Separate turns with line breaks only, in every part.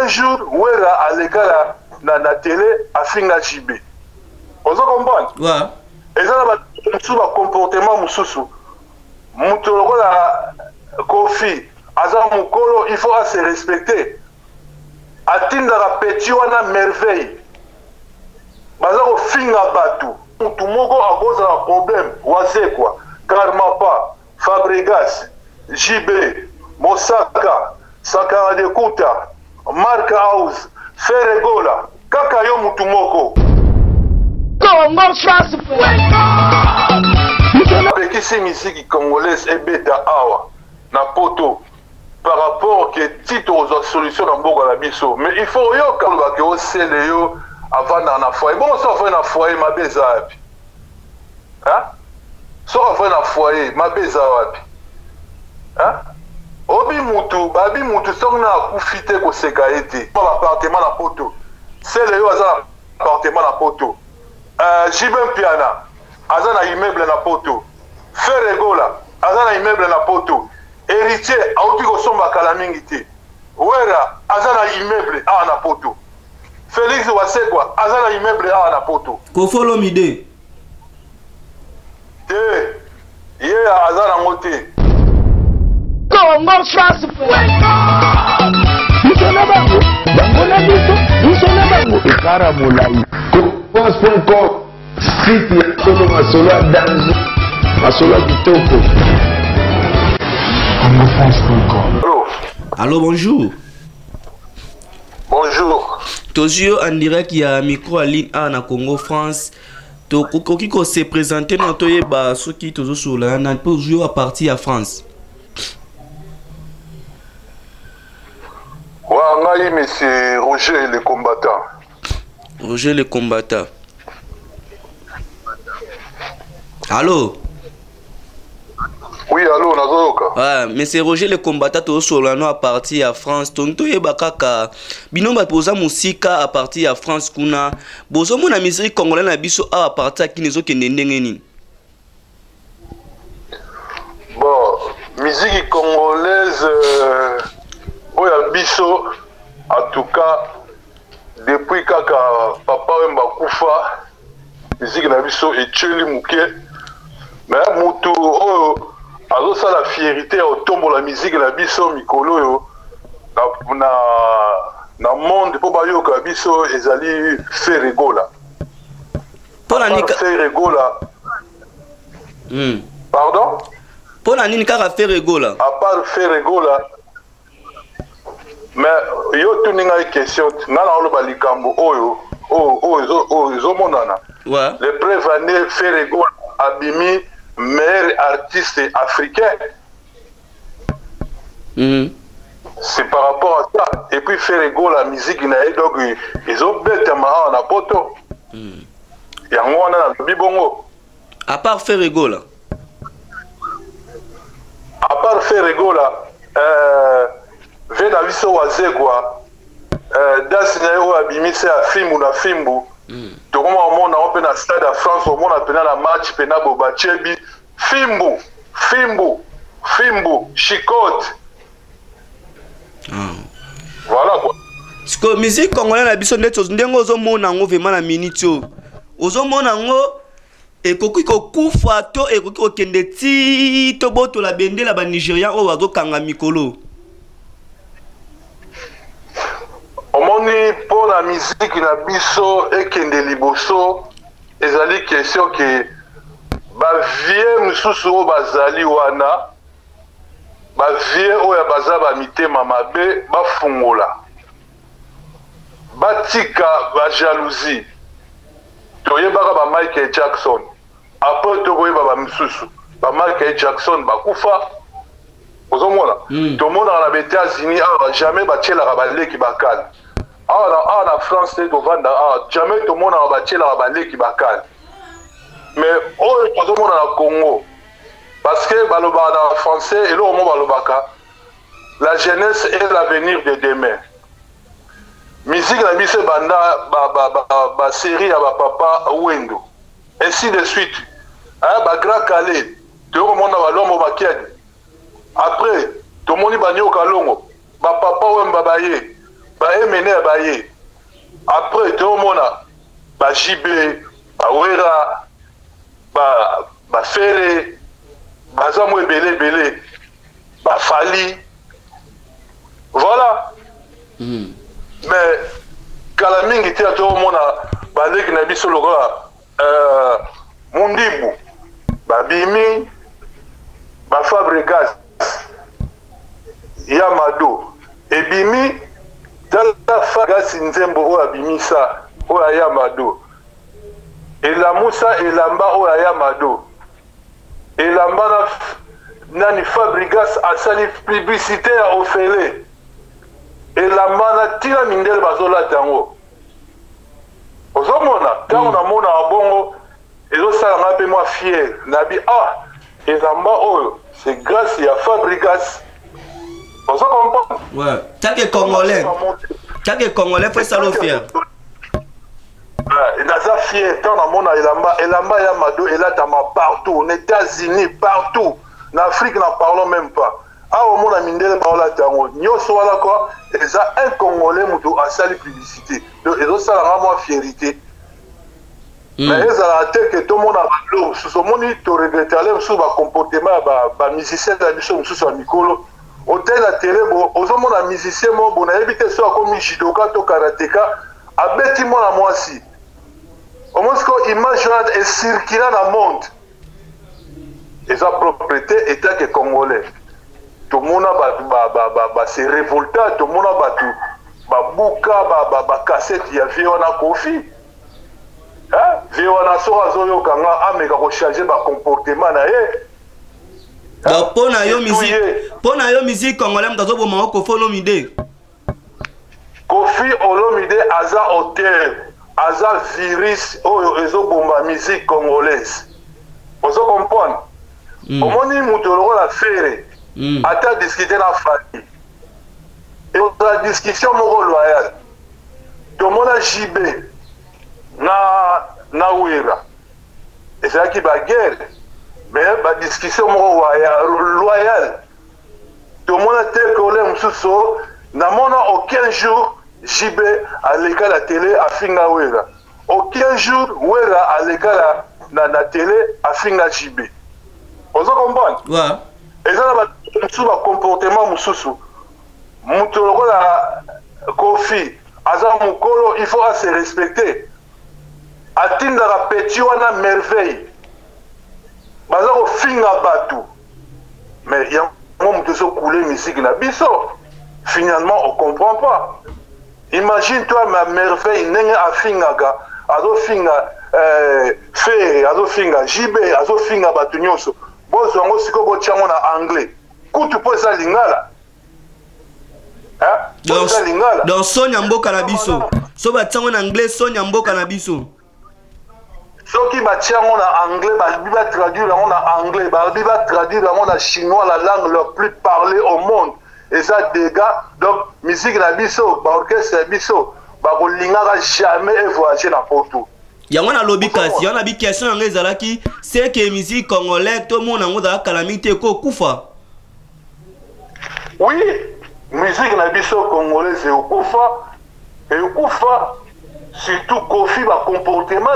un jour wera aleka na télé afinga JB ozo comprendre
ouais
ezala ba mususu ba comportement mususu mutu lokola Kofi aza mukolo il faut se respecter atindaka petit wana merveille baza kofinga batu mutu moko akozala problème wase kwa Karmapa Fabregas JB Mosaka Sakara de Kuta Mark House Ferregola kaka yo mutu moko Bekisi musique congolaise ebeta awa na poto par rapport que titre aux solutions dans mboka na biso mais il faut yo kaloba ke osele yo avant na foyer bon ça va na foyer mabeza wapi hein so va na foyer mabeza wapi hein obi mutu song na akufite ko seka ete ba appartement na poto sele yo aza appartement na poto Jibin Piana aza na immeuble na poto Ferregola aza na immeuble na poto héritier auti kosomba kala mingi te wera aza na immeuble awa na poto Félix Wasekwa aza na immeuble awa na poto
Kofolo Mide
te ye aza nango te
ekara molai pense.com site ya solo masolo ya danzo masolo ya kitoko
Allô, bonjour.
Bonjour.
Tozio en direct il y a micro à ligne A na Congo France. To koki ko se présenter na toye ba soki tozo sur la na pour jouer à partir à France.
Wa ngai monsieur Roger le combattant.
Roger le combattant. Allô?
Oui, allô, Nazoka.
Ah, mais c'est Roger le combattant to solano à partir à France. Tonto ye bakaka. Binomba poza musika à partir à France kuna. Bozo mona musique congolaise na biso à partir qui nezo kende ndengeni.
Bon, musique congolaise oya biso en tout cas depuis kaka papa wemba kufa musique na biso etcheli muke. Mais mutu oh alors ça la fierté au tombeau la musique la biso mikolo yo na monde po bayoka biso ezali Ferregola
Pona nika
Ferregola pardon
Pona nini kaka Ferregola
à part Ferregola mais yo tuninga question ngana oloba likambo oyo zo monana
ouais
le prévané Ferregola abimi meilleur artiste africain. C'est par rapport à ça. Et puis Ferrego, la musique, donc ils ont bête en apoto. Et en on a le bibongo.
À part Ferrego là.
À part Ferrego là, Vena Viso Wazegwa, Dasina ou Abimise à Fimbu na Fimbu. Tout le monde a open à stade à France, au monde a peine la match, pena boba chebi, Fimbu, Chicote. Voilà quoi.
Parce que musique congolaise la biso net ndengo zo mona ngo vraiment na minute ozo mona ngo ekoki ko kufa to ekoki ko kende ti to boto la bendela ba Nigérian o wazo kanga mikolo.
Omoni pour la musique na biso ekende liboso ezali question que ba vie mususu o bazali wana ba vie o ya bazaba mitema mabe bafungola batika ba jalousie toyebaka ba Michael Jackson après tokoyeba ba mususu ba Michael Jackson bakufa ozomona tomona na États-Unis jamais batielaka baleki bakala en France, jamais tout le monde a battu la balai qui bakal. Mais tout le monde au Congo, parce que en français et la jeunesse est l'avenir de demain. Musique la bise banda ba série à papa Wendo. Ainsi de suite. Ba grand calé, tout le monde a l'homme bakiad. Après, tout le monde a kalongo. Ba papa Wemba baye. Bah, mais partenaire baye après tomona ba JB ba Wera ba Fere baza mo belé ba Fali voilà mais kala mingi te tomona ba leki na biso lokola Mundibu ba Bimi ba Fabregas Yamado ebimi dala Fagasi Nzembo oyo abimisa oyo Yamado elamusa elamba oyo Yamado elamba nani Fabregas asali publicité ya Ofele elamba na tina mindele bazolata yango ozomona ntango namona abongo ezosalanga mpe mwa fier nabi elamba oyo c'est grâce ya Fabregas. On s'en comprend.
Ouais. Chaque Congolais faut ça le faire.
Il a fier. Tant dans mon elamba Yamado elatama partout. En États-Unis partout. En Afrique n'en parlons même pas. Au monde a mindele baola tango. Nyo soala quoi. Ils a un Congolais muto a sali publicité. Donc ils ont ça la moi fierté. Mais ils ont la que tout le monde a l'eau. Sous ce monde il te regrette aller sous ba comportement ba musicien de la mission sous son Nicolo. Hôtel à télé, aux hommes on a musicien, on a évité soit comme judoka, to karatéka, à bêtiment à moi aussi. Au moins, ce image est circulée dans le monde. Et sa propriété est que congolais. Tout le monde a se révolté, tout le monde a bouka, cassette, il y a Viona Kofi. Viona Sora Zoyo Kanga, mais quand on change le comportement,
donc pour na yo musique congolais mtazo boma Kofi Olomide.
Kofi Olomide aza auteur, aza virus oyo ezobomba musique congolaise. Ozo comprendre? Omoni muto lokola Fere ata discuter na Fali. Et la discussion moko loyale. Tomona JB na Wera. Et c'est là qui va guerre. Mais la discussion loyale. Tout le monde a été collé, n'a aucun jour JB à l'école à la télé à Finga Wera. Aucun jour Wera à l'école à la télé à Finga JB. Vous comprenez? Ouais. Et ça, le comportement Moussoussou. Moutolo la Kofi, Azam Moukolo, il faut se respecter. Atteindre la petit wana merveille. Baza ko finga batu. Mais il y a un moment de se couler musique na biso. Finalement, on comprend pas. Imagine-toi ma merveille nenge a fingaga, azo finga Fere, azo finga JB, azo finga batu nyonso. Bozo ngo siko bo tiango na anglais. Kutu po za lingala.
Donc Sonia Mboka na biso. So ba tiango na anglais Sonia Mboka na biso.
Ceux qui battent en anglais, ils vont traduire en anglais, ils vont traduire en chinois, la langue la plus parlée au monde. Et ça, des gars, donc, musique na biso, orchestre na biso, ils ne jamais voyager n'importe où.
Il y a un lobby kasi, il y a une question en Ezalaki, c'est que la musique congolaise, tout le monde a une calamité, Koufa.
Oui, musique na biso congolaise, c'est Koufa. Et Koufa, surtout Kofi, va comportement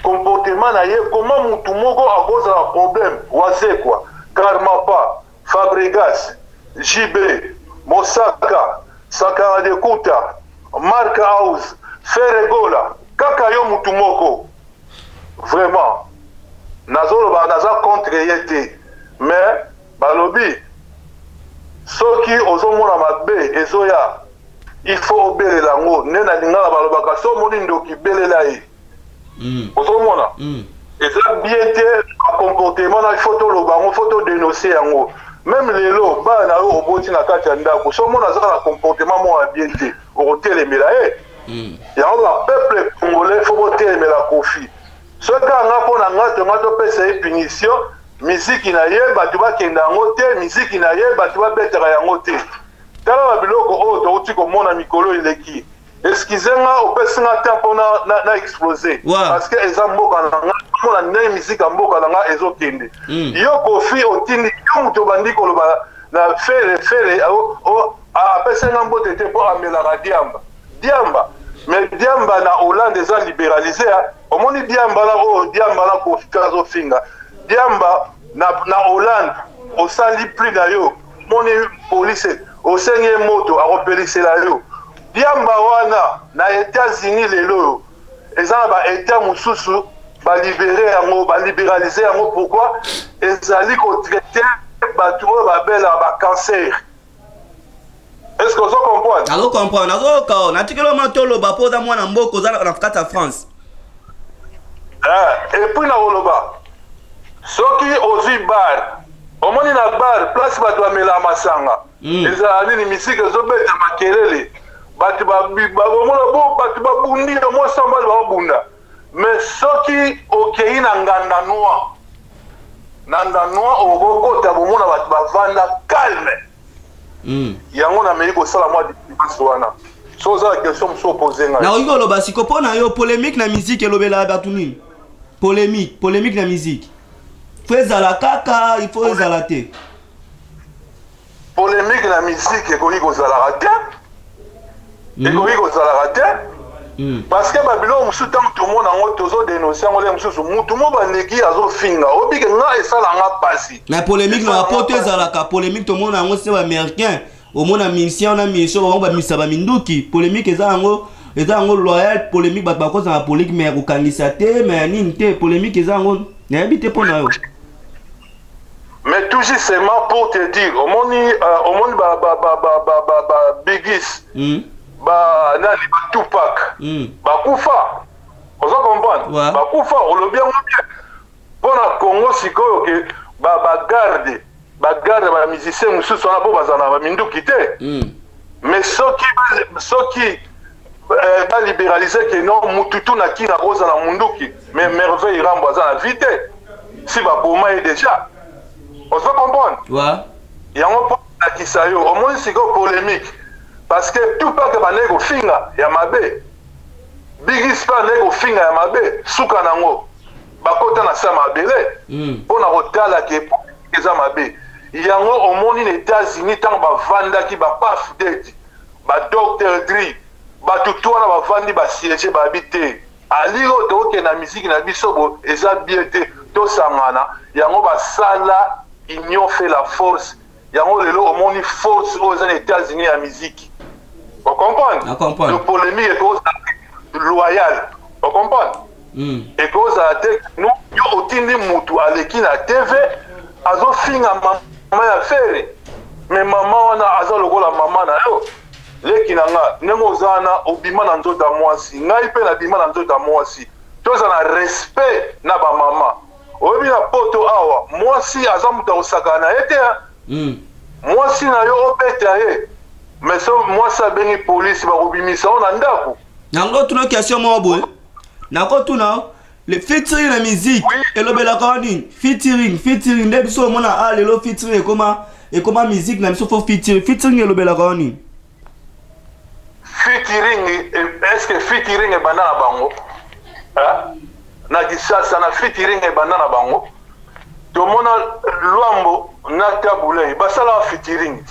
comportement naïe, comment mutu moko a cause un problème, wase quoi, Karmapa, Fabregas, JB, Mosaka, Sakara de Kuta, Mark House, Feregola, Kakayo mutu moko, vraiment, nazolo ba naza contre yete, mais balobi, soki ozomona mabe ezoya. Il faut obéir l'ango. Nena lingala balobaka so moni ndoki belela ye. Ozomona. Et ça bien été comportement na photo lobango photo dénoncer yango. Même les lots ba na o oboti na kati ndako. So mona za na comportement mo bien été. O telemela yango ba peuple congolais faut telemela Kofi. Ce ka nga pona ngato pesa punition, musique na ye batu ba kenda yango te, musique na ye batu ba betera yango te. Tala biloko o to uti ko mona mikolo eleki. Excusez-moi au personne tempo na exploser parce que eza mboka na mona na musique mboka na ezo kende. Yo Kofi otindi yo muto bandi ko loba na fere apesa ngambo tete pour amelara Diamba. Diamba. Mais Diamba na Hollande est libéralisé. Omoni Diamba là Diamba là pour faire zo finga. Diamba na Hollande au sali plus d'ailleurs. Moni police au senye moto a repélisser la yo. Diamba wana na États-Unis lelo. Ezana ba état mususu ba libérer yango ba libéraliser yango pourquoi ezali ko traiter ba tout ba bela ba cancer. Est-ce que vous comprenez?
Je comprends. Je comprends. France.
Et puis, ceux qui osent bar, au moins na bar, place ba doit mela masanga. Les amis, les musiques, ils ont bête à makelele. Batu ba bundi, moi samba ba bunda. Mais ceux qui okei na nganda noa, au goko tabomona ba vanda calme. Yango na meiko sala moi différence wana. So za question me so poser nga.
Na rigolo ba siko pona yo polémique na musique elobela batuni. Polémique na musique. Faut ezala kaka, il faut ezala te.
Polémique na musique ekoki kozala raté. Ekoki kozala raté. Parce que Babylone musu tant tout le monde en tozo dénoncer ngole musu mutu mo bandeki azo finga. Obike nga esala nga pasi.
Na polémique na poto ezala ka polémique tout le monde en c'est américain. Au monde mission na mission on ba misaba minduki. Polémique ezango loyal polémique ba cause na polémique mais okangisa te mais ninte polémique ezango na habité pona yo.
Mais tout justement pour te dire au monde ba Bigis. Ba nani ba Tupac ba kufa ozo comprendre ba kufa o bien pour la Congo sikoyo ke ba garde ba musicien mususu na po bazana ba minduki te mais ceux qui ba libéraliser que non mututu na kina roza na munduki mais merveille rambo za na vite si ba boma est déjà ozo comprendre yango po na kisayo au moins sikoyo polémique. Parce que tout pas que banego finga ya mabe. Bigis pas nego finga ya mabe, suka nango. Bakota na sa mabele. Pona kotala ke eza mabe. Yango omoni les États-Unis tant ba vanda ki ba paf date. Ba Dr. Dre, ba tutwana ba vandi ba siège ba habité. Aliro to ke na musique na biso bo eza biete to sangana. Yango ba sala union fait la force. Yango lelo omoni force aux États-Unis à musique. Vous comprenez? Le polémique est cause loyale. Vous comprenez? Et cause à la nous, nous otindi mutu aleki na TV, azo finga maman ya fere. Mais maman wana azo lokola maman na yo. Leki na nga, nengo zana obima na nzota mwasi. Ngai pe na bima na nzota mwasi. Toza na respect na ba maman. Obi na poto awa, mwasi aza muta osakana ete. Mwasi na yo opeta ye. Mais ça, moi, ça béni police, va obimisa, on a un d'accord.
Nango, tu n'as question, moi, boy. Nango, tu n'as le featuring la musique. Et le bel accord, featuring. Dès que on a le featuring, et comment musique, n'a pas featuring, et le bel accord.
Featuring, est-ce que featuring est banana bango? Na gisa, ça na featuring est banana bango. Tout le monde a l'ouambo, na taboulé, basa la featuring.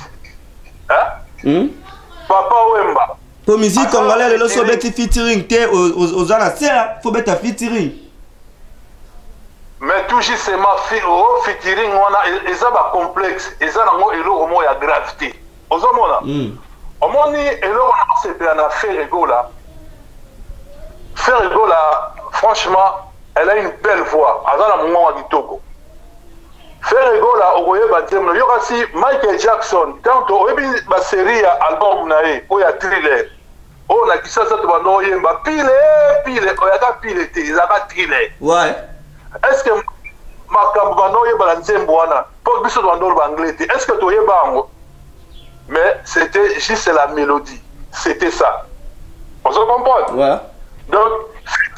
Papa Wemba.
Pour musique congolaise, le sobeti featuring te aux anasea, faut mettre featuring.
Mais tout justement featuring on a ça va complexe, et ça nango elo omo ya gravité. Ozomona. Omoni elo c'est bien à faire egola. Faire egola, franchement, elle a une belle voix. Azana mwa wa kitoko. Ferrego la ogoye batem yo kasi Michael Jackson tanto oyebi ba série ya album na ye o ya Thriller o na kisasa to bando yemba pile o ya ka pile te za ka Thriller est-ce que makambo bando yemba la nzembo wana pour biso to bando ba anglais est-ce que to yeba ngo mais c'était juste la mélodie c'était ça on se comprend donc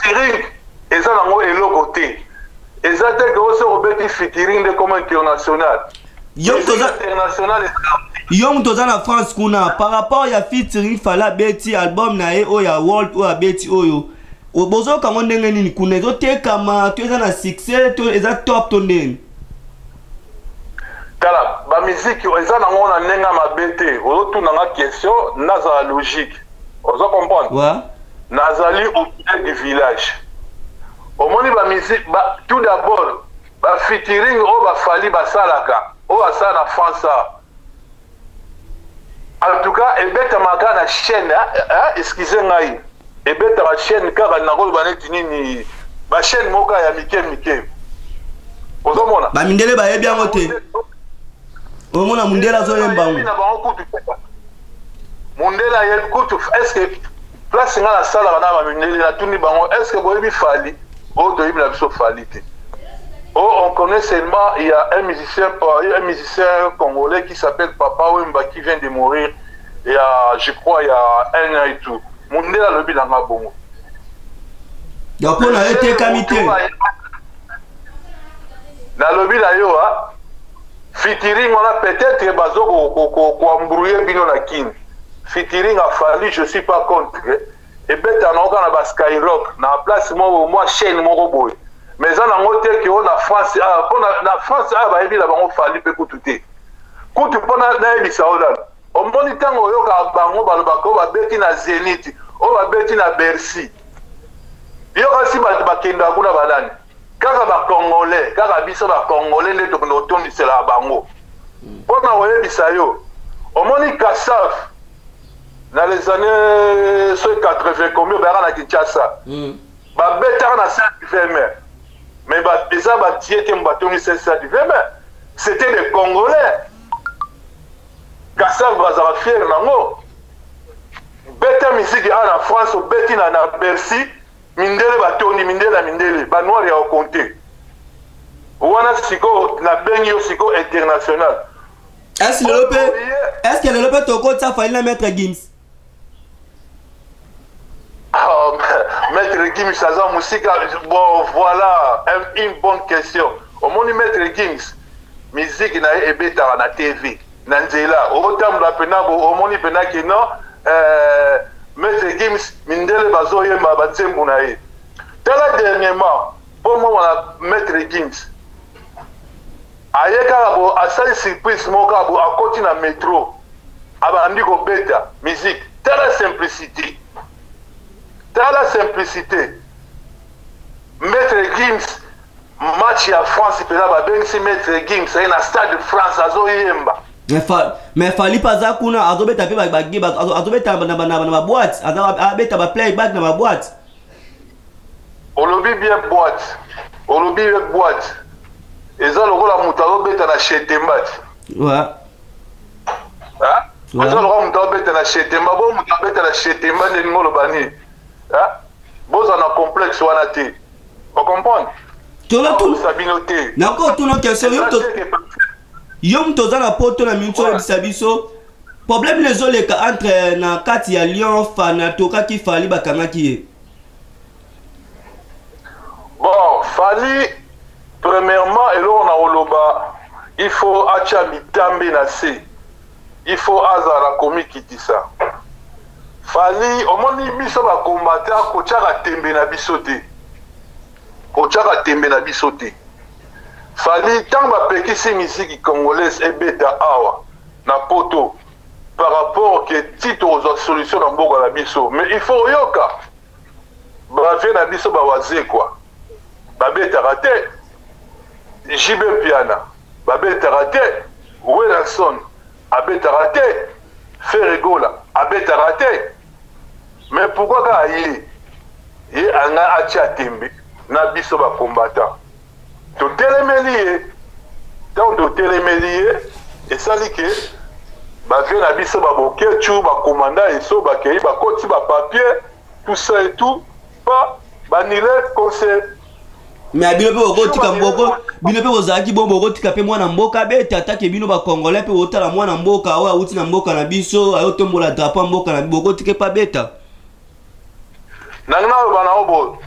featuring et ça nango eloko te. Et ça, c'est que vous avez featuring de comme international.
Yom toza na France kuna par rapport ya featuring fala beti album na e o ya world o ya beti oyo. Bozo kango ndenge nini kuna ezo tekama to eza na succès to eza top to ndenge.
tala ba musique eza nango na nenga mabete ozo na question naza logique ozo comprendre
ouais
nazali au milieu du village au moni ba musique tout d'abord ba featuring o ba fali ba salaka o asa na France en tout cas ebeta maka na chaîne excusez ngai ebeta ma chaîne kaka na ko ba neti nini ba chaîne moka ya mike ozo mona
ba mindele ba yebi yango te o mona mundela zo yemba
mundela ye kutu est-ce que place nga la sala na ba mindele na tuni bango est-ce que boyebi fali o to yebi la biso fali te on connaît seulement il y a un musicien congolais qui s'appelle Papa Wemba qui vient de mourir il y a je crois il y a 1 an et tout mundela lobi na nga bongo
donc on a été kamité
na lobi na yo featuring on a peut-être bazo ko embrouiller bino na kin featuring a fallu je suis pas contre et beta na ka na ba Skyrock na place moi chaîne moko boy mais ça na ngote ki on a France na France ba yebi la bango fallu pe kututé kutu pona na yebi saola o moni tango yo ka bango baloba ko ba beti na Zénith o ba beti na Bercy yo kasi ba kenda kuna balani kaka ba congolais kaka biso ba congolais le to no tondi sela bango pona oyebisa yo omoni Kassav dans les années 80 combien ba na Kinshasa ba beta na Saint-Vermer mais ba déjà ba tiete mbatoni Saint-Vermer c'était des congolais Kassav bazara fier nango beta musique en France beti na Bercy mindele batoni mindele ba noir ya okonte wana siko na bengi yo siko international
est-ce que le lopé toko ça fallait la mettre Gims
Maître Gims ça musique bon voilà une bonne question au moni Maître Gims musique na ebeta na TV na nzela otam la penabo au moni penaki non Maître Gims mindele bazo yemba batsembu na ye tala dernièrement pour moi Maître Gims ayeka bo asali surprise moka bo akoti na métro abandi ko beta musique tala simplicité Maître Gims match ya France pela ba bengi Maître Gims na stade de France azo yemba
mais fali paza kuna azobeta pe azobeta na boîte azobeta ba playback na ba boîte
olobi bien boîte eza lokola mutu azobeta na chetembat
ouais
eza lokola mutu azobeta na chetemba bo mutu abeta na chetemba ndeni ngoloba nini boza na complexe wana te o comprendre sabino te
nako tuna question yo mtoza na poto na minto ebisa biso problème les oleka entre na kati ya Lyon fana toka ki fali bakangaki ye
bon fali premièrement elo na oloba il faut acha mitambe na se il faut azara komi kitisa fali omoni biso ba combattre ko chaka tembe na biso te fali tant bapekisi musique congolaise ebeta awa na poto par rapport que titre aux solutions na mboka na biso mais il faut yoka bavie na biso bawaze quoi babetaka te JB Piana babetaka te Wilson abetaka te Ferregola abetaka te mais pourquoi ka ye anga acha tembe na biso ba combattant to telemeli donc to telemeli et ça dit que ba vient na biso ba bokechu ba commandant et so ba kei ba koti ba papier tout ça et tout pas ba nile conseil
mais bino pe okotika mboko bino pe ozaki bombo okotika pe mwana mboka beta atake bino ba congolais pe otala mwana mboka oya uti na mboka na biso ayo tombola drapeau mboka na bibo okotike pa beta
nangna bana obo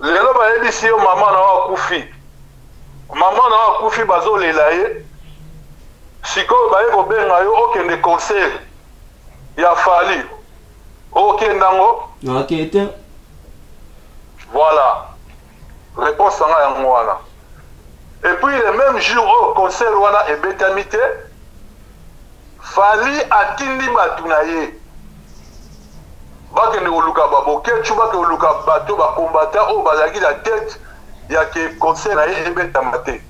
lelo ba ebisi yo mama na wa kufi bazolela ye sikoyo baye kobenga yo okende concert ya fali okendango
okete
voilà réponse anga yango wana Et puis le même jour au concert wana ebetami te Fally atindi bato na ye bakende koluka baboketu bakende koluka bato bakombata oyo bazalaki na tete ya ke concert na ye ebetama te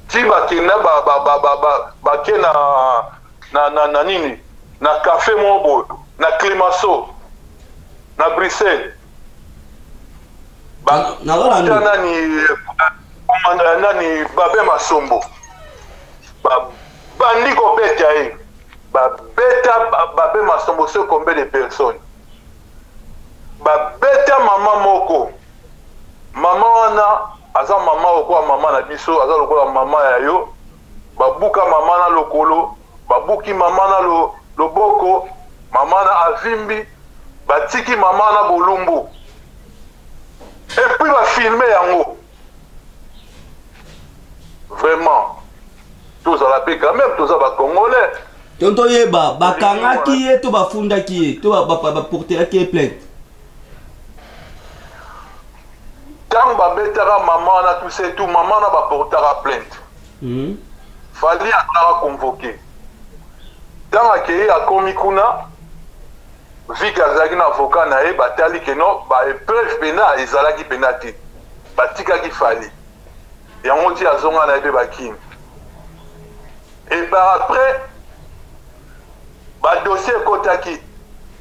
ti bakenda bake na nini na café moko boye na Clémenceau na Bruxelles nani Babe Masombo bandi kobeta ye babeta Babe Masombo sur combien de personnes babeta mama moko mama wana aza mama okoa mama na biso aza lokola mama ya yo babuka mama na lokolo babuki mama na loboko mama na avimbi batiki mama na bolumbu et puis bafilme yango vraiment tozala pe quand même toza bacongolais
tonto yeba bakangaki ye to bafundaki ye to baportelaki ye plainte
ntango babetaka mama wana tuse tu mama wana baportaka plainte Fally azalaka convoqué ntango akei akomi kuna viki azalaki na avocat na ye batali keno baepreuve pena ezalaki pena te batikaki Fally yango ti azonga na ye mpe bakini et par après badossier ekotaki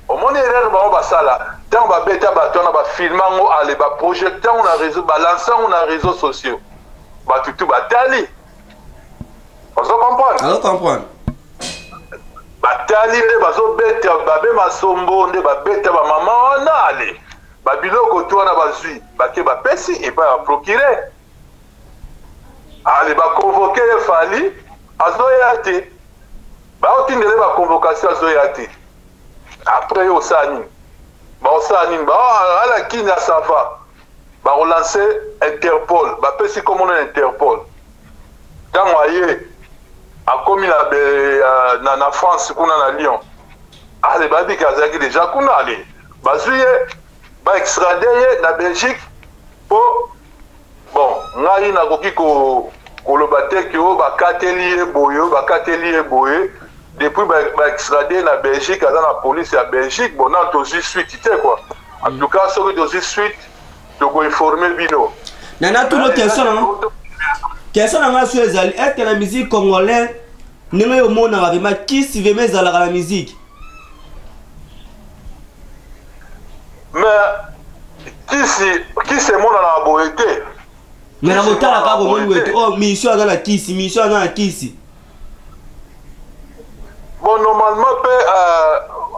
omoni erreur bango basala ntango babeta bato wana bafilma yango ale baprojecte yango na réseau balanse yango na réseaux sociaux bato tu batali ozo comprendre batali nde bazobeta Babe Masombo nde babeta bamama wana ale babiloko tu wana bazwi bake bapesi epai ya procureur ale baconvoke ye Fally azoya te baotindele baconvocation azoya te après osala nini baosala nini ala kini ya sava bakolance Interpol bapesi komona na Interpol ntango aye akomi na France kuna na Lyon ale babiki azalaki deja kuna ale bazwi ye baextrade ye na Belgique mpo bon ngai nakoki koloba te ke oyo bakateli ye boye depuis baextrade na Belgique aza na police ya Belgique bon nan tozwi suite te quoi en tout cas soki tozwi suite tokoinforme bino
nana tuno question na nga so ezali est-ce que la musique congolaise ndenge omonaka vrema kisi vrema ezalaka na musique
mais kisi emonana na boye te
mais na kotala kaka omoni wete oh mission aza na kisi
bon normalement mpe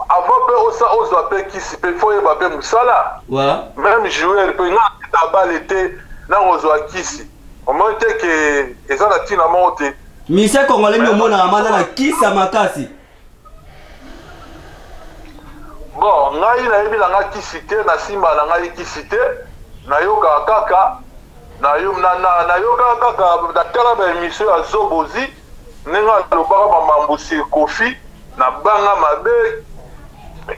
avant mpe ozwa mpe kisi mpe fo yeba mpe mosala même joueur mpe nga na bale te nango ozwa kisi omoni te ke eza na ntina moko te
mission congolais mi omonaka maza na kisi ya makasi
bon ngai nayebi na nga kisi te na nsima na ngai kisi te nayokaka kaka natala baémission ya Zobozi ndenge alobaka bamambusi Kofi na banga mabe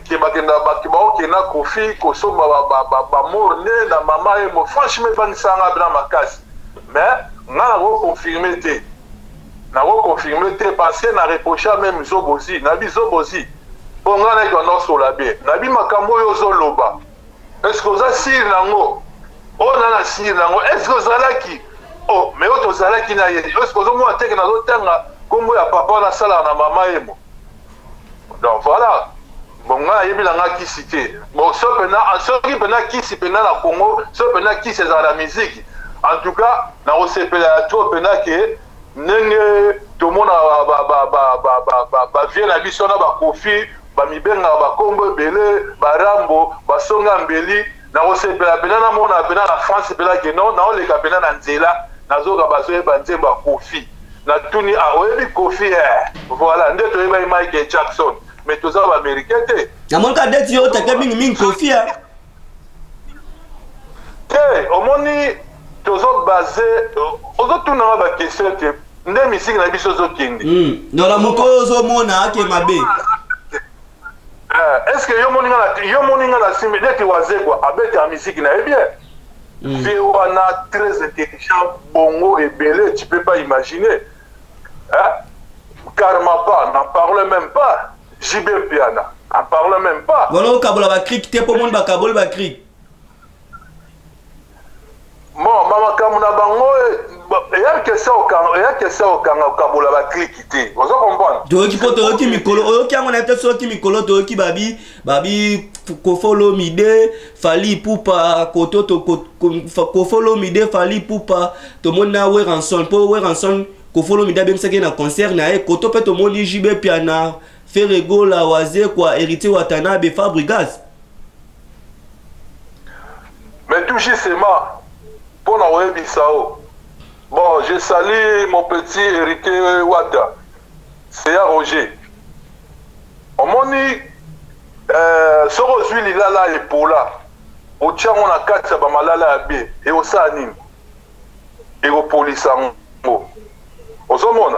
ke bakokenda Kofi kosomba bamorne na mama emo franchement ebangisanga bina makasi mais nga nakoconfirme te parce que na reprocha même Zobozi nabi Zobozi mpo nga naiki wanaosola bien nabi makambo oyo ozoloba est-ce que oza sire nango oyo nana sire nango est-ce que ozalaki oh mais oyo tozalaki na ye est-ce que ozomona teke nazotanga kombo ya papa nasalaka na mama emo donc voilà bon nga nayebi nanga kisi te bon soki mpena kisi mpena na Congo soki mpena kisi ezala na musique en tout cas nakosepela ya to mpena ke ndenge tomona bavie na biso na bakofi bamibengaka bakombo ebele barambo basonga mbeli nakosepela mpena namona mpena na France mpena ke non naoleka mpena na nzela nazoka bazoyeba nzembo ya Kofi natuni oyebi Kofi voilà nde toyebaki Michael Jackson mais toza baaméricain te
namonaka ndeti yo otake mingimingi Kofi
te omoni tozobase ozotunanga bakestion te nde misiki na biso ozokende
ndola moko ozomona ake mabe
est-ce que yo moninga na nsima neti wazekwa abete ya misiki na ye bien vie wana très intelligent bongo et belé, tu peux pas imaginer. Hein? Karma pas, n'en parle même pas. JB Piana, n'en parle même pas.
Voilà, au Kabola va cric, t'es pour monde va Kabol va cric.
Bon, maman Kamuna Bango, il y a que ça au Kabola va cric quitter. Vous comprenez?
Toi qui peut te qui mikolo, qui a mon tête sur qui mikolo, toi qui babi kofolo mide, fali poupa, koto to kofolo mide, fali poupa, to monde na we ranson, pour we ranson, kofolo mide bien ça qui na concert na e, koto peut to monde JB Piana. Ferrego la Wazé quoi hérité Watanabe Fabregas.
Mais tout justement pour n'avoir Bissau. Bon, je salue mon petit hérité Wata. C'est à Roger. On m'a dit ce Rosuil il a là et pour là. Au tient on a quatre ça va malala abé et au sanim. Et au police au somona.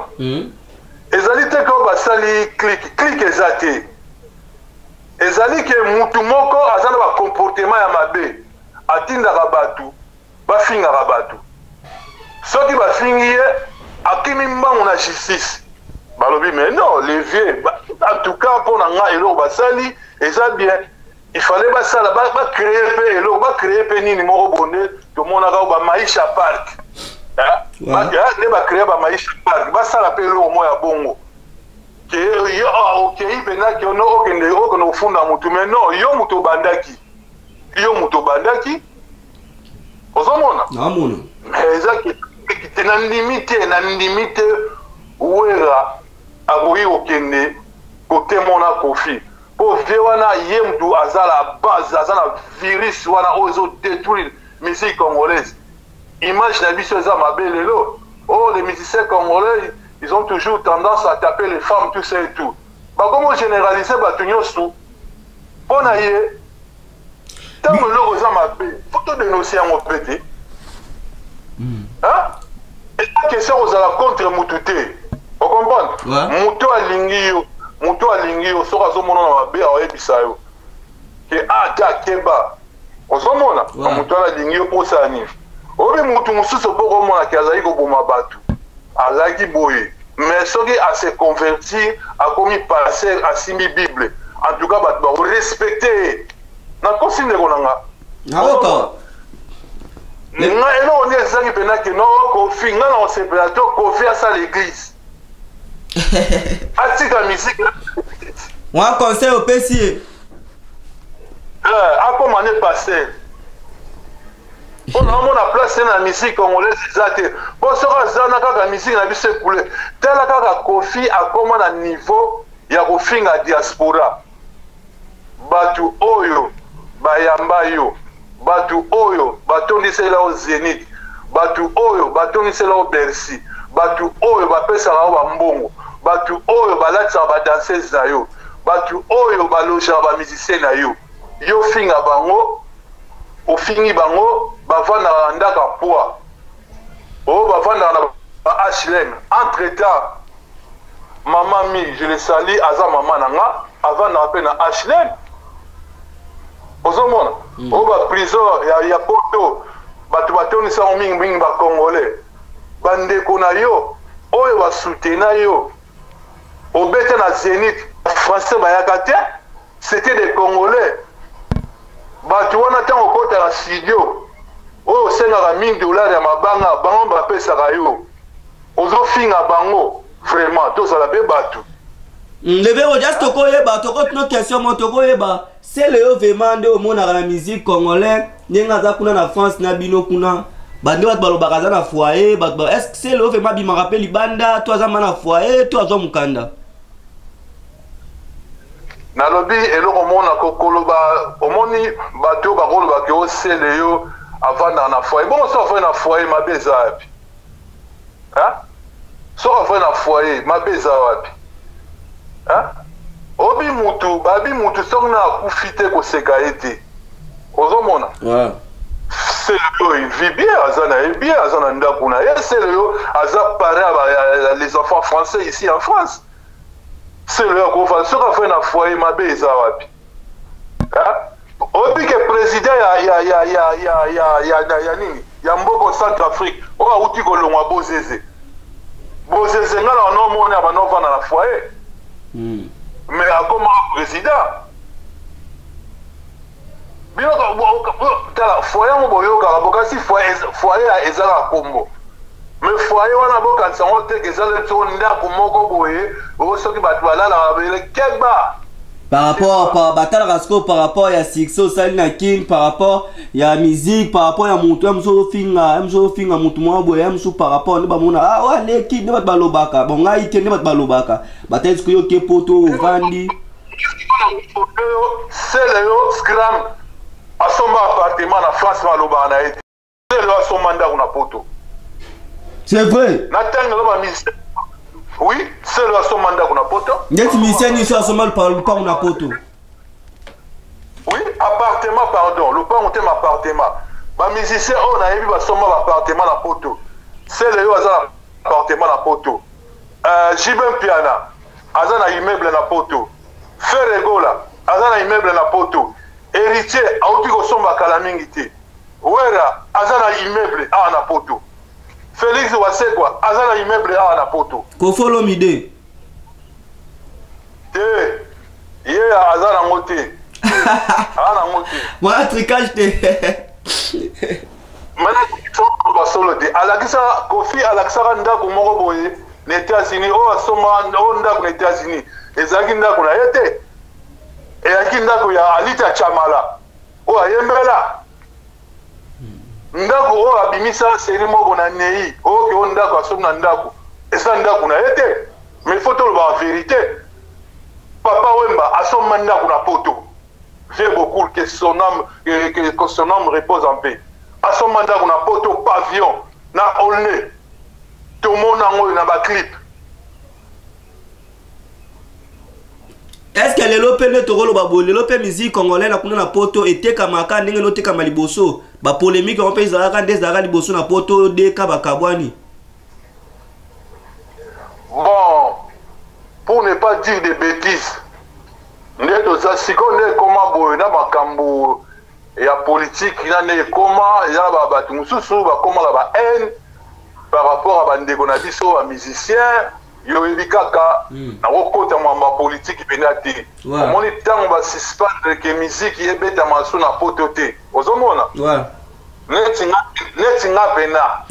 Ezali te ko basali clic ezate. Ezali ke mutu moko azana ba comportement ya mabe. Atinda rabatu, ba finga rabatu. Soki ba fingiye akimi mbangu na justice. Balobi mais non, les vieux en tout cas pour nga elo basali eza bien. Il fallait ba sala ba créer pe elo ba créer pe nini moko bonne to mona ka ba maisha park. Ne ba créer ba maisha park ba sala pe lo mo ya bongo ke yo okay pena ke no okende okono funda mutu mais non yo mutu bandaki ozomona
namona
mais ezaki na limite wera agoyi okende kote mona kofi po vie wana ye mutu azala base azala virus wana ozo détruire musique congolaise. Image la biso za mabelelo. Oh, les musiciens congolais, ils ont toujours tendance à taper les femmes, tout ça et tout. Bah, comment généraliser Batunyosu? Bon, aïe. Tant que l'eau za mabé, faut te dénoncer en opété. Hein? Et la question aux la contre Moutouté. Vous comprenez? Moutou alingio, sera zo mono na mabé, awe bisayo. Ke ata keba. Ozomona, Moutou alingio pour ça anif. Obi mutu mususu poko mona ki azali koboma batu azalaki boye mais soki ase convertir akomi passer asimbi bible en tout cas batu barespecte nakosi ndeko na nga nga eloko nde ezalaki mpena ke no kofi nga na osepela to kofi asala l'église atika misike
wa conseil opesi ye
akoma ne passer. On a placé la musique congolaise, bon, ça la musique na bise coulé. Tel la Kofi a comment à niveau ya Kofi na diaspora. Batu oyo, bayamba yo, batu oyo, batondi c'est là au Zénith, batu oyo, batondi c'est là au Bercy, batu oyo, bapesa là au Mbongo, batu oyo, balatsa ba danseuse na yo, batu oyo, baloja ba musicien na yo, yo finga bango. Au fini bango bavanda ndaka poa o bavanda na HLM entre temps maman mi je le salue aza maman nanga avant na pe na HLM ozomona o ba prison ya poto batu batoni sa mingi ba congolais bande kona yo oyo ba soutenir yo o bete na Zénith français ba yakate c'était des congolais. Batu wana tango kota la studio o senga $1000 ya mabanga bango bapesa yo ozo finga bango vraiment to sala be batu
leve o just toko yeba toko no question mo toko yeba c'est le vraiment de omona la musique congolais nenga za kuna na France na bino kuna bande bat balo bakaza na foyer bat est-ce que c'est le vraiment bi me rappelle libanda to za mana foyer to azo mukanda
nalobi eloko mona kokoloba omoni bato bakoloba ke osele yo avanda na foyer bon so afai na foyer mabeza wapi hein so afai na foyer mabeza wapi hein obi mutu so na akufite koseka ete ozomona c'est le vit bien azana ndakuna c'est le aza paré les enfants français ici en France. C'est le qu'on fait sur la foyer ma beza wapi. Obi ke président ya nini ya mboko Centrafrique oyo awuti kolongwa Bozeze nga na onomoni abanovana na foyer mais akoma président tala foyer ngo boyokaka bokasi foyer ezala kombo mais foyer wana bokanisa ngo teke ezala to ndako moko boye soki bato balalaka bele keba
par rapport par rapport à Sixo Salina King, par rapport à musique, par rapport à mon toit, finga mutu mwa boya mso par rapport à mona ah ouais les kids ne bat balobaka bon nga ite ne bat balobaka bateske yo ke poto vandi
c'est le scram asomba appartement na France maloba na ete c'est le asomba nda kuna poto
c'est vrai
na tanga lo ba ministère oui c'est le asomba nda kuna poto
ngeti ministère ni so asomba le parle pas kuna poto
oui appartement pardon le pas on thème appartement ba musicien on a vu ba somba appartement na poto c'est le yo azana appartement na poto Jibem Piana azana immeuble na poto Ferregola azana immeuble na poto héritier auti ko somba kala mingi te wera azana immeuble a na poto Félix Wasekwa azana immeuble a na poto
ko follow mide
te ye azana ngote ana ngote
voilà tricage te
maintenant solo de alakisa Kofi alakisa ndako moko boye na États-Unis o asoma ndako na États-Unis ezaki ndako na yete eyaki ndako ya Alita Chamala o ayembela ndako o abimisa seri moko na nei o ke o ndako asomna ndako esa ndako na yete mais il faut tout la vérité papa Wemba asoma ndako na poto j'ai beaucoup que son âme repose en paix asoma ndako na poto pavillon na olne tout le monde a na ba clip.
Est-ce que les lopes ne toro babo les lopes musique congolais na kuna na poto ete kamaka ndenge no te kama liboso ba polémique on peut izaka des zaka liboso na poto de kabakabwani.
Bon, pour ne pas dire des bêtises, ndeto za sikonde koma boy na makambo ya politique na ne koma ya ba batu mususu ba koma ba haine par rapport à bandeko na biso ba musicien yo ebikaka na okota mwamba politique penati omoni tango ba suspendre que musique ebeta maso na poto te ozomona neti nga pena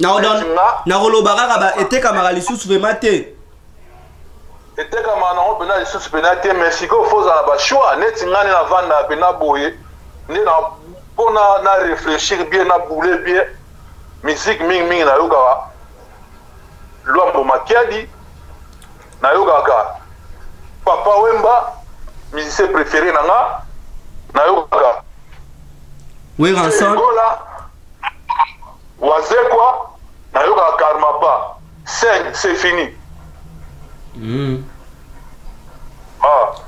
na koloba kaka ba eteka maka lisusu vraiment te
eteka mana pena lisusu pena te mais siko foza na ba choix neti nga na vanda pena boye ne na pona na réfléchir bien na bouler bien musique mingi na yoga Luambo Makiadi na yogaka Papa Wemba musicien préféré nanga na yogaka
oui ranson
Wazekwa na yogaka Karmapa c'est fini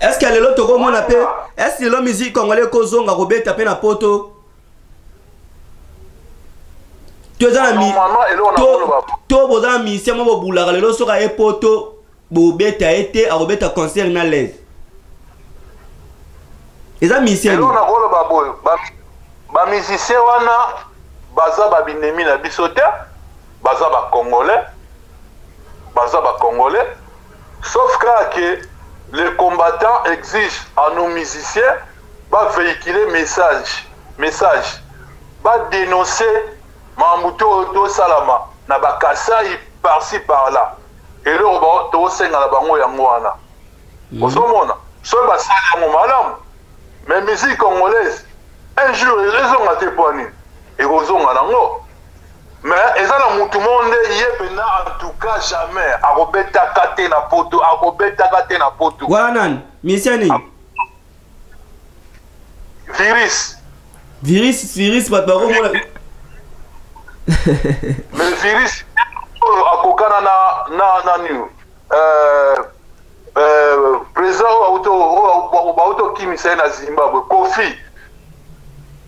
est-ce que lelo toko mona pe est-ce que la musique congolais kozonga ko beta pe na poto to boza musicien mo bobulaka lelo soka e poto bobeta ete akobeta concert na l'aise eza musicien
lelo na koloba boyo ba musicien wana baza babinemi na biso te baza ba congolais sauf que les combattants exigent à nos musiciens va véhiculer message va dénoncer Mambuto to salama na bakasai par-ci par-là et le robot to senga la bango yango wana osomona so ba sala mo malam mais musique congolaise un jour ils ont até poani et ozonga nango mais ezala mutu monde yepena en tout cas jamais akobeta kate na poto
wana misiani virus batbaro mona
mais le virus akokana na niu président auto kimisa na Zimbabwe Kofi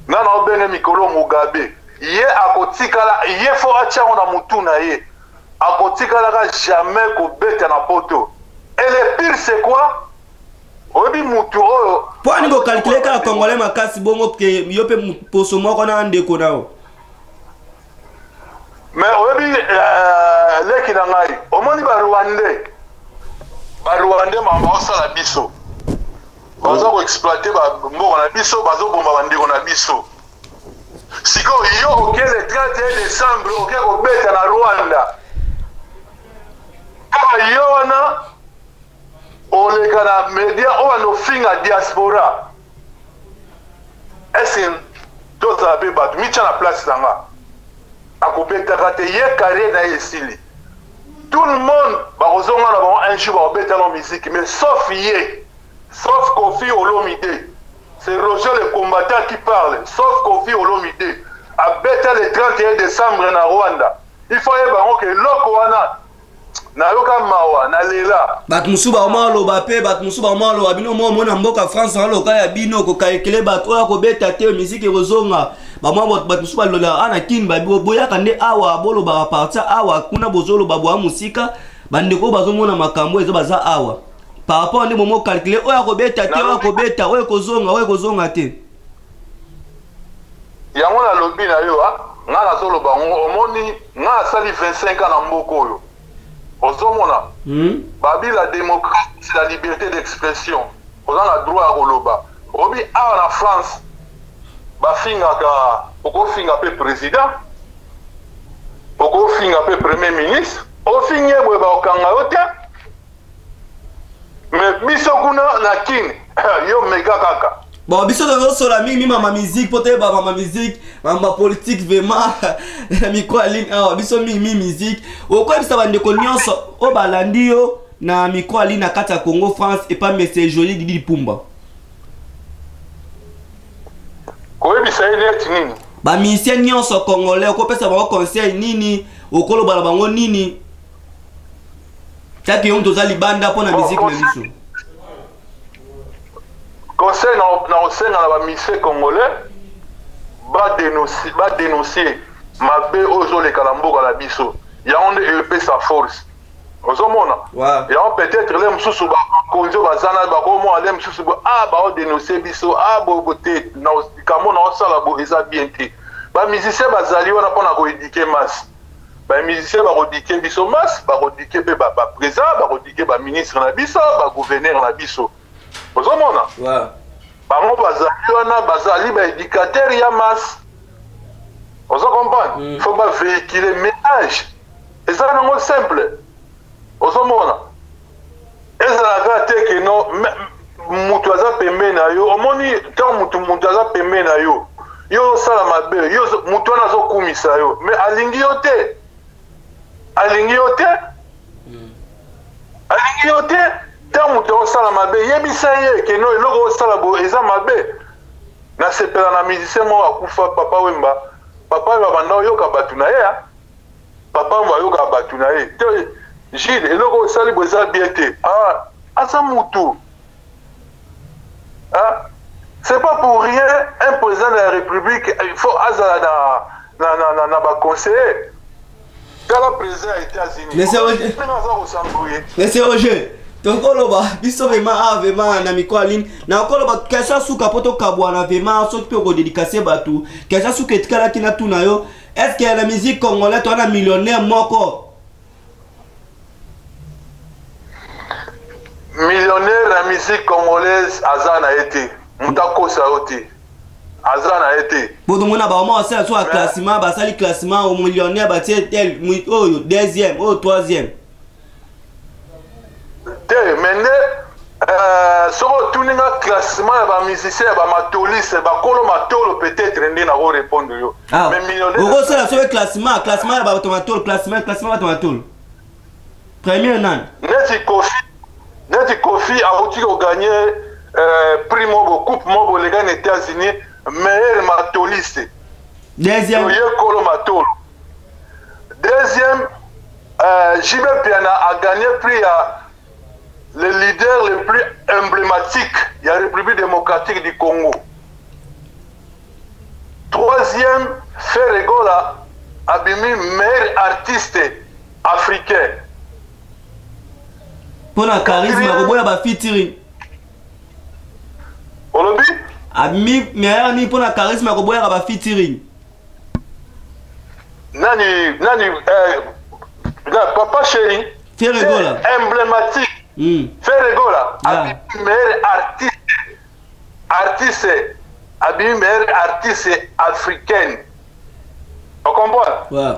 nana obene mikolo Mugabe ye akotikala ye fo achango na mutu na ye akotikala ka jamais ko beta na poto et le pire c'est quoi obi mutu oyo
po ani ko calculer ka congolais makasi bongo ke yo pe poso moko na ndeko nao
mais obi leki na ngai omoni ba Rwandais mamba osala biso baza ko exploiter ba mboka na biso bazo bomba bandeko na biso siko yo okele le 31 décembre oke ko beta na Rwanda kama yo wana oleka na media owa no finga diaspora esin toza be batu micha na place nanga akobetaka te ye carrière na esili tout le monde bakozonga na bango un jour bakobeta na musique mais sauf Kofi Olomide. C'est Roger le combattant qui parle, sauf Kofi Olomide. A bêta le 31 décembre na Rwanda. Il faut que loko wana na yoka mawa na lela.
Bat musuba omalo bape bat musuba omalo abino mo mona mboka France na loka ya bino ko kalkele bat oya ko beta te musique rozonga. Ba mo bat musuba lola ana kin ba boya kande awa bolo ba partir awa kuna bozolo babwa musika bande ko bazomona makambo ezo baza awa. Par rapport à des moments calculés, oya ko beta te oya ko beta oya ko zonga te.
Yango na lobi na yo nga na solo bango omoni nga sali 25 ans na mboko yo. Ozomona babi la démocratie, c'est la liberté d'expression. On a le droit à koloba. Obi a na France ba finga ka oko finga pe président. Oko finga pe premier ministre. O finge bwe ba okanga yote. Mais biso kuna na kin yo mega kaka.
Bon, biso de sur la mimi mama musique pote ba mama musique, mama politique vraiment miko aline ah biso mimi musique. O ko bisa bande ko nyonso o balandi yo na miko aline na kata Congo France et pas monsieur Joli Didi Pumba.
Ko bisa ile nini?
Ba musicien nyonso congolais ko pesa ba conseil nini, o ko lo bala bango nini? Taki yonto za libanda pona musique na biso.
Conseil na ba musicien congolais ba dénoncer mabe ozo le kalamboka la biso. Ya on EP sa force. Ozomona. Ya on peut-être les msusu ba konzo bazana ba ko mo ale msusu ba ba dénoncer biso bobote na kamo na osala bo eza bien te. Ba musicien bazali wana pona ko éduquer masse. Ba musicien ba rodike biso masse, ba rodike be ba président, ba rodike ba ministre na biso, ba gouverneur na biso. Ozomona?
Ouais.
Bango bazali wana bazali ba éducateur ya masse. Ozo comprendre? Il faut pas véhiculer message. Et ça non simple. Ozomona? Ezala te que non mutu aza pembe na yo, omoni tant mutu aza pembe na yo. Yo sala mabe, yo mutu na zo kumisa yo, mais alingi yo te. Alingi yo te tant mutu osala mabe yebisa ye ke no eloko osala bo eza mabe na sepela na musicien mo akufa papa wemba banda yoka batu na ye papa wemba yoka batu na ye te Gilles eloko osali bo eza bien te asa mutu c'est pas pour rien un président de la République il faut azala na ba conseiller. Quand le président des États-Unis,
Monsieur Roger, donc biso vraiment na mikoaline na okoloba kesa suka poto kabwa na vraiment so pe ko dédicacer batu kesa suka etikala kina tuna yo est-ce que la musique congolaise toi na millionnaire moko
millionnaire la musique congolaise azana été mutako saoti azana été
bodo mona ba mo ça soit classement ba sali classement au millionnaire ba tel oh deuxième oh troisième
te mende soko tuninga classement ya ba musicien ba matoliste ba kolo matolo peut-être ndi na ko répondre yo
mais millionnaire oko ça soit classement ya ba automatol classement ba automatol premier nan
Neti Kofi a outi ko gagner prix mobo coupe mobo les gars aux États-Unis meilleur matoliste.
Deuxième.
Deuxième, JB Piana a gagné prix à le leader le plus emblématique de la République démocratique du Congo. Troisième, Ferregola a bimi meilleur artiste africain.
Pour la charisme, il y a un featuring.
Olobi?
Ami meilleur ni pour la charisme à Koboya va featuring.
Nani papa chéri.
Fais rigola.
Emblématique. Fais rigola. Abi meilleur artiste. Abi meilleur artiste africaine. On comprend?
Ouais.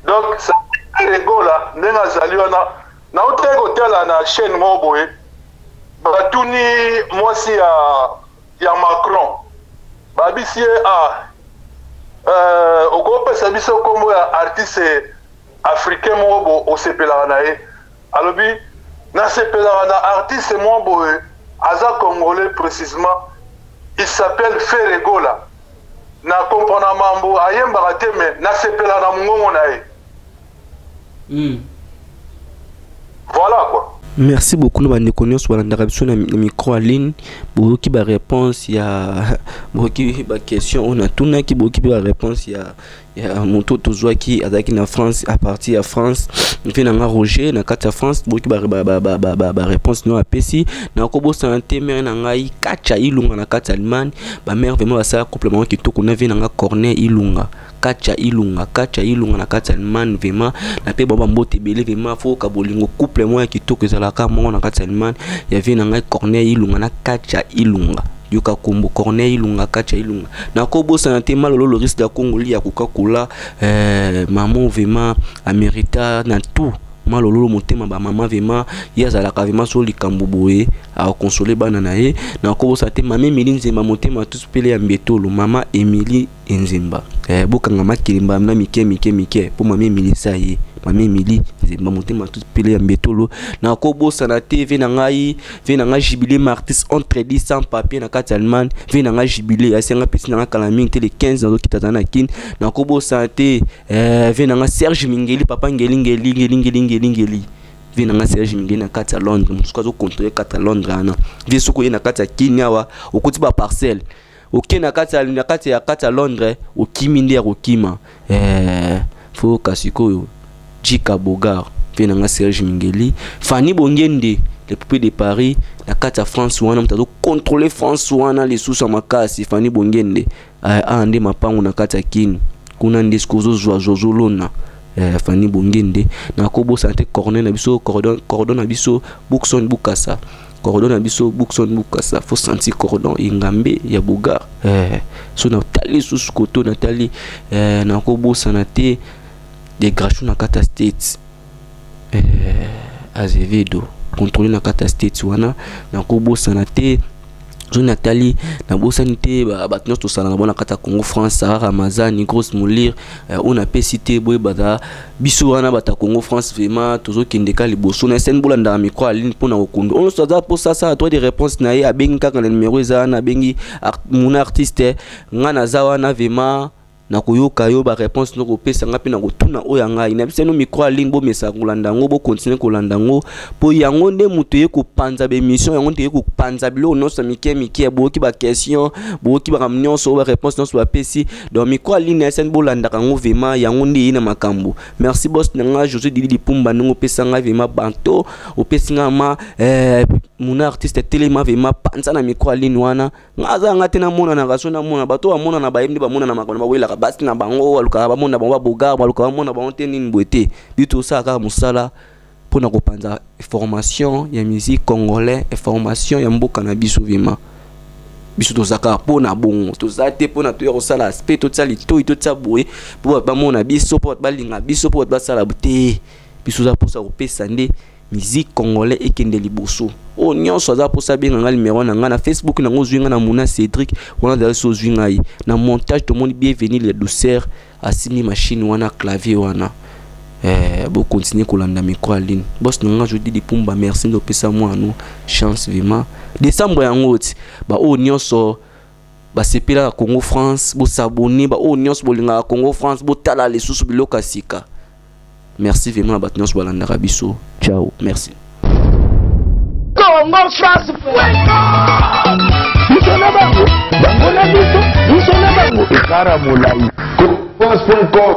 Donc ça rigola nenga zaliona na otego tala na chaîne moboé. Batuni moi si ya Macron. Babisi okopesa biso kombo ya artiste africain mobo osepelaka na ye. Alobi na sepelaka na artiste mobo aza congolais précisément. Il s'appelle Ferregola. Na comprendre mambo ayembaka te mais na sepelaka na mongongo na ye. Voilà quoi.
Merci beaucoup nous bande connaissons sur la réponse na micro en ligne boki ba réponse ya boki ba question on a tout na ki boki ba réponse ya moto tozwa ki azaki na France à partir ya France fait na Roger na kata France boki ba réponse no apesi na ko bo santé mère na ngai kacha ilunga na kata Allemagne ba mère vraiment ba ça complément ki to ko na vina nga corner ilunga kacha ilunga na kata Allemagne vraiment na pe baba mbote belé vraiment faut ka bolingo couple moi ki to ko zala ka mo na kata Allemagne ya vina nga corner ilunga na kacha ilunga yoka kombo Corneille Ilunga kacha ilunga na kobo santé malolo le risque de Congoli ya Coca-Cola maman vraiment amérita na tout malolo motema ba maman vraiment yazala ka vraiment so likambo boye a consoler bana na ye na kobo santé maman Emily Nzemba motema tout spele ya mbetolo mama Emily Nzemba bokanga makilimba na mike pour maman Emily ça y Mami Emily Nzemba motema tout spele ya mbetolo na kobo santé ve na ngai jubilé martis entre 10 sans papier na kati Allemagne ve na ngai jubilé ya senga pesi na kalaming te le 15 ans kitata na kin na kobo santé ve na ngai Serge Mingeli papa ngeli ve na ngai Serge Mingeli na kati ya Londres musuka zo contrôler kati ya Londres ana ve soko ye na kati ya Kenya wa okuti ba parcelle oké na kati ya Londres okimi ya okima fo kasiko Jika Bogar ve na ngai Serge Mingeli Fanny Bongende le poupée de Paris na kati ya France wana mtazo contrôler France wana les sous makasi Fanny Bongende ande mapango na kati ya kini kuna ndeskozo zolona Fanny Bongende na kobo santé cordon na biso cordon na biso Bookson Bukasa cordon na biso Bookson Bukasa faut sentir cordon ingambe ya Bogar so na tali sous koto na tali na kobo santé des grachons na kata States Azevedo contrôler na kata States wana na kobo santé zo Nathalie na bosanité ba tnos to sala na bona kata Congo France Sahara Ramazani grosse molir on a cité boy bada biso wana bata Congo France vraiment tozo kindeka liboso na sen bolanda micro aline pona okundo on se da pour ça toi des réponses na ye abengi kaka na numéro za na bengi mon artiste ngana zawa na vraiment na koyoka yo ba réponse no kopesa ngapi na kotuna oya ngai na biseno micro aline bo mesa kolanda ngo bo continuer kolanda ngo po yango nde muto ye ko panza be mission yango nde ye ko panza bilo no sa mike bo ki ba question bo ki ba ramnyon so ba réponse no so ba pesi donc micro aline sen bolanda kango vraiment yango nde na makambo merci boss nga José Didi Pumba ngo pesa nga vraiment banto o pesinga ma mon artiste telema vraiment panza na micro aline wana ngaza ngate na mona na gaso na mona bato ba mona na ba yemni ba mona na makona ba wela basi na bango aluka ba mona ba boga aluka ba mona ba onteni mbwete bito ça ka musala pona ko panza formation ya musique congolais et formation ya mboka na biso vraiment biso to zaka pona bongo to zate pona to yo sala aspect to tsali to tsaboe po ba mona biso po ba linga biso po ba sala bute biso za posa ko pesa nde musique congolais et kende liboso o nyonso za posa benga ngal numéro na nga na Facebook na ngozwinga na Muna Cédric wana da so zwinga yi na montage to moni bienvenue le douceur asimi machine wana clavier wana bo continuer kolanda micro aline boss nga je dis Pumba merci de pesa moi nous chance vraiment décembre ya ngoti ba o nyonso ba sepela na Congo France bo s'abonner ba o nyonso bolinga Congo France bo tala les sous biloka sika. Merci vraiment à Batnios Walanda Rabiso. Ciao, merci.
Congo France, nous sommes là-bas. Nous sommes là-bas. Caramolai. France.com.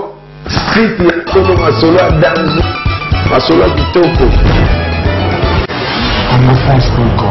Site solo masola danzo. Masola kitoko. Congo France.com.